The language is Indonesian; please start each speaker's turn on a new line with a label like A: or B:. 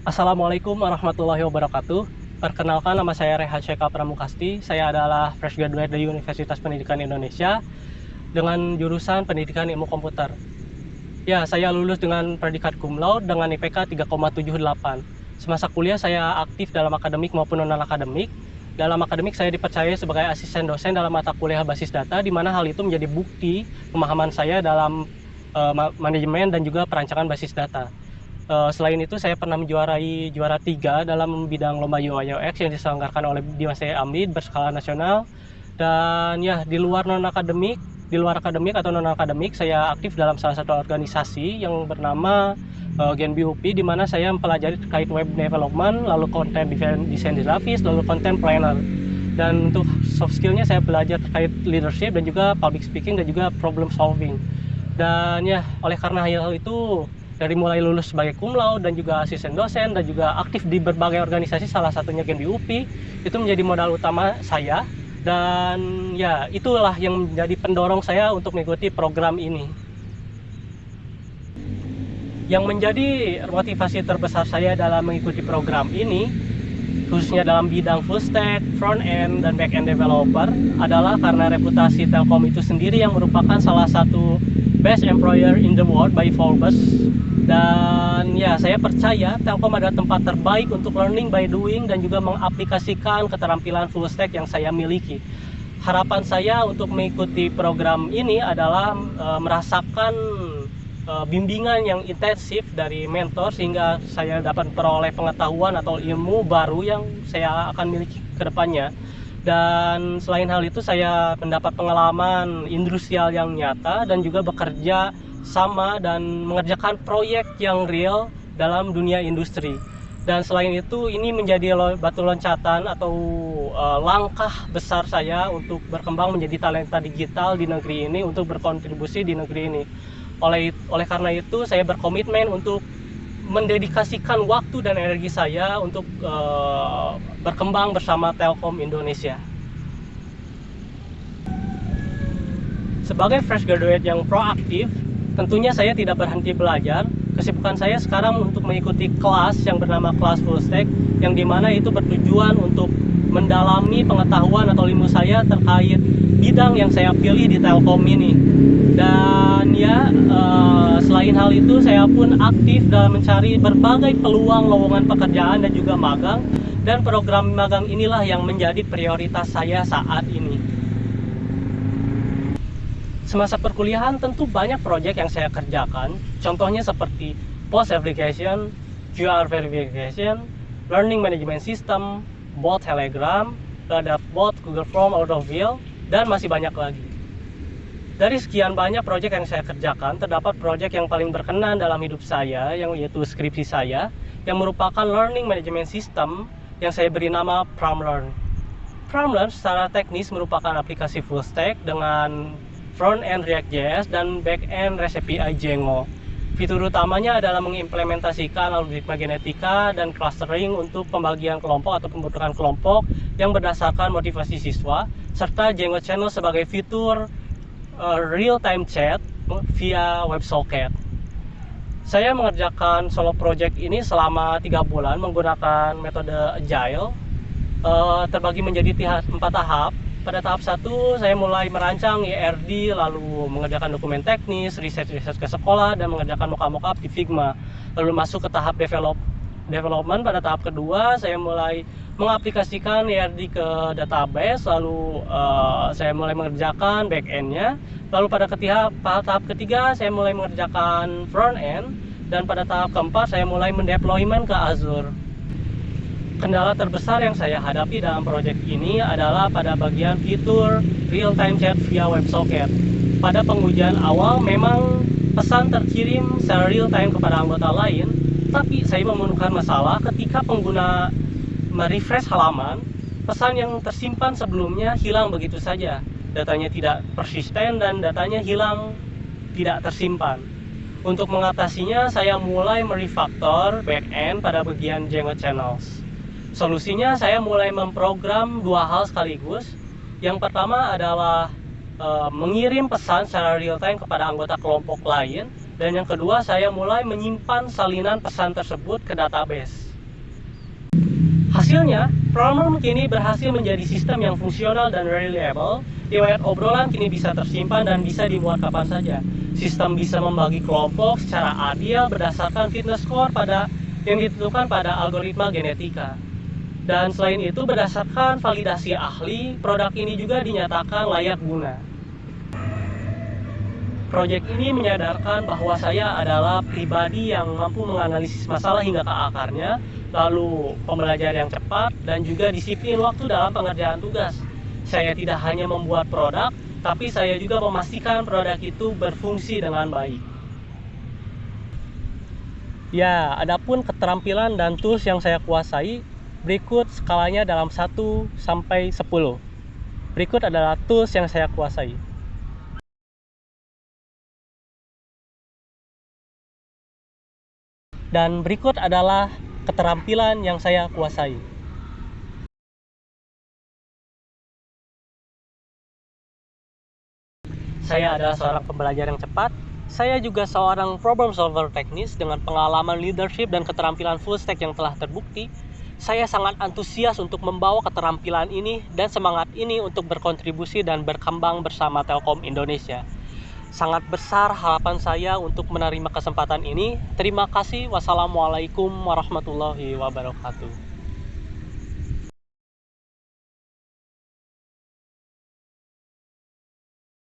A: Assalamualaikum warahmatullahi wabarakatuh. Perkenalkan, nama saya Rehan Syeka Pramukasti. Saya adalah fresh graduate dari Universitas Pendidikan Indonesia dengan jurusan Pendidikan Ilmu Komputer. Ya, saya lulus dengan predikat cum laude dengan IPK 3,78. Semasa kuliah saya aktif dalam akademik maupun non-akademik. Dalam akademik saya dipercaya sebagai asisten dosen dalam mata kuliah basis data, di mana hal itu menjadi bukti pemahaman saya dalam manajemen dan juga perancangan basis data. Selain itu saya pernah menjuarai juara 3 dalam bidang lomba UI UX yang diselenggarakan oleh Dimas Amid berskala nasional. Dan ya, di luar akademik atau non akademik, saya aktif dalam salah satu organisasi yang bernama Gen BUP, di mana saya mempelajari terkait web development, lalu content design grafis, lalu content planner. Dan untuk soft skillnya saya belajar terkait leadership dan juga public speaking dan juga problem solving. Dan ya, oleh karena hal itu, dari mulai lulus sebagai cum laude dan juga asisten dosen dan juga aktif di berbagai organisasi, salah satunya Gen BUP, itu menjadi modal utama saya. Dan ya, itulah yang menjadi pendorong saya untuk mengikuti program ini. Yang menjadi motivasi terbesar saya dalam mengikuti program ini, khususnya dalam bidang full stack, front end, dan back end developer, adalah karena reputasi Telkom itu sendiri yang merupakan salah satu best employer in the world by Forbes. Dan ya, saya percaya Telkom adalah tempat terbaik untuk learning by doing dan juga mengaplikasikan keterampilan full stack yang saya miliki. Harapan saya untuk mengikuti program ini adalah merasakan bimbingan yang intensif dari mentor, sehingga saya dapat peroleh pengetahuan atau ilmu baru yang saya akan miliki ke depannya. Dan selain hal itu, saya mendapat pengalaman industrial yang nyata dan juga bekerja sama dan mengerjakan proyek yang real dalam dunia industri. Dan selain itu, ini menjadi batu loncatan atau langkah besar saya untuk berkembang menjadi talenta digital di negeri ini, untuk berkontribusi di negeri ini. Oleh karena itu, saya berkomitmen untuk mendedikasikan waktu dan energi saya untuk berkembang bersama Telkom Indonesia. Sebagai fresh graduate yang proaktif, tentunya saya tidak berhenti belajar. Kesibukan saya sekarang untuk mengikuti kelas yang bernama kelas full stack, yang dimana itu bertujuan untuk mendalami pengetahuan atau ilmu saya terkait bidang yang saya pilih di Telkom ini. Dan ya, selain hal itu, saya pun aktif dalam mencari berbagai peluang lowongan pekerjaan dan juga magang. Dan program magang inilah yang menjadi prioritas saya saat ini. Semasa perkuliahan tentu banyak proyek yang saya kerjakan. Contohnya seperti post verification, QR verification, learning management system, bot Telegram, terhadap bot Google Form Autoville, dan masih banyak lagi. Dari sekian banyak proyek yang saya kerjakan, terdapat proyek yang paling berkenan dalam hidup saya, yaitu skripsi saya, yang merupakan learning management system yang saya beri nama PromLearn. PromLearn secara teknis merupakan aplikasi full stack dengan front end React.js dan back end REST API Django. Fitur utamanya adalah mengimplementasikan algoritma genetika dan clustering untuk pembagian kelompok atau pembentukan kelompok yang berdasarkan motivasi siswa, serta Django Channel sebagai fitur real-time chat via WebSocket. Saya mengerjakan solo project ini selama 3 bulan menggunakan metode Agile, terbagi menjadi 4 tahap. Pada tahap 1, saya mulai merancang IRD, lalu mengerjakan dokumen teknis, riset ke sekolah, dan mengerjakan mockup di Figma. Lalu masuk ke tahap development. Pada tahap kedua, saya mulai mengaplikasikan IRD ke database, lalu saya mulai mengerjakan back end-nya. Lalu pada tahap ketiga, saya mulai mengerjakan front end, dan pada tahap keempat, saya mulai mendeployment ke Azure. Kendala terbesar yang saya hadapi dalam proyek ini adalah pada bagian fitur real-time chat via WebSocket. Pada pengujian awal memang pesan terkirim secara real-time kepada anggota lain, tapi saya menemukan masalah ketika pengguna merefresh halaman, pesan yang tersimpan sebelumnya hilang begitu saja. Datanya tidak persisten dan datanya hilang, tidak tersimpan. Untuk mengatasinya, saya mulai merefactor backend pada bagian Django Channels. Solusinya, saya mulai memprogram 2 hal sekaligus. Yang pertama adalah mengirim pesan secara real time kepada anggota kelompok lain, dan yang kedua, saya mulai menyimpan salinan pesan tersebut ke database. Hasilnya, Pronom kini berhasil menjadi sistem yang fungsional dan reliable. Riwayat obrolan kini bisa tersimpan dan bisa dimuat kapan saja. Sistem bisa membagi kelompok secara adil berdasarkan fitness score yang ditentukan pada algoritma genetika. Dan selain itu, berdasarkan validasi ahli, produk ini juga dinyatakan layak guna. Proyek ini menyadarkan bahwa saya adalah pribadi yang mampu menganalisis masalah hingga ke akarnya, lalu pembelajaran yang cepat, dan juga disiplin waktu dalam pengerjaan tugas. Saya tidak hanya membuat produk, tapi saya juga memastikan produk itu berfungsi dengan baik. Ya, adapun keterampilan dan tools yang saya kuasai, berikut skalanya dalam 1 sampai 10. Berikut adalah tools yang saya kuasai. Dan berikut adalah keterampilan yang saya kuasai. Saya adalah seorang pembelajar yang cepat. Saya juga seorang problem solver teknis dengan pengalaman leadership dan keterampilan full stack yang telah terbukti. Saya sangat antusias untuk membawa keterampilan ini dan semangat ini untuk berkontribusi dan berkembang bersama Telkom Indonesia. Sangat besar harapan saya untuk menerima kesempatan ini. Terima kasih. Wassalamualaikum warahmatullahi wabarakatuh.